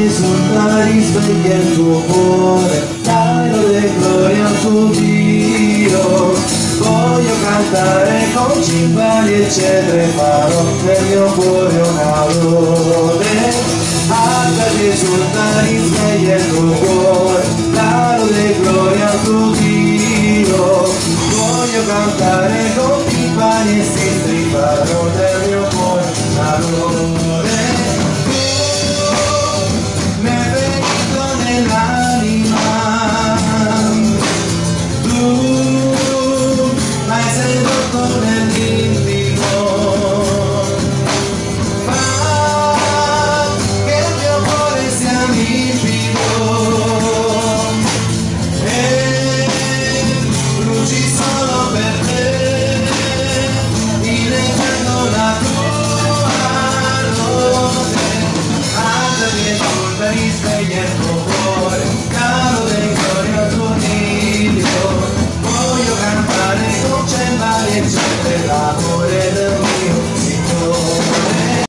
esultare, risveglia il tuo cuore, dai lode e gloria al tuo Dio. Voglio cantare con cimbali e cetre, farò nel mio cuore una lode. Alzati, esulta, risveglia il tuo cuore, dai lode e gloria al tuo Dio. Voglio cantare con timpani e sistri, farò nel mio cuore una lode. Risveglia il tuo cuore, caro del gloria al tuo Dio. Voglio cantare con cembali e cetre,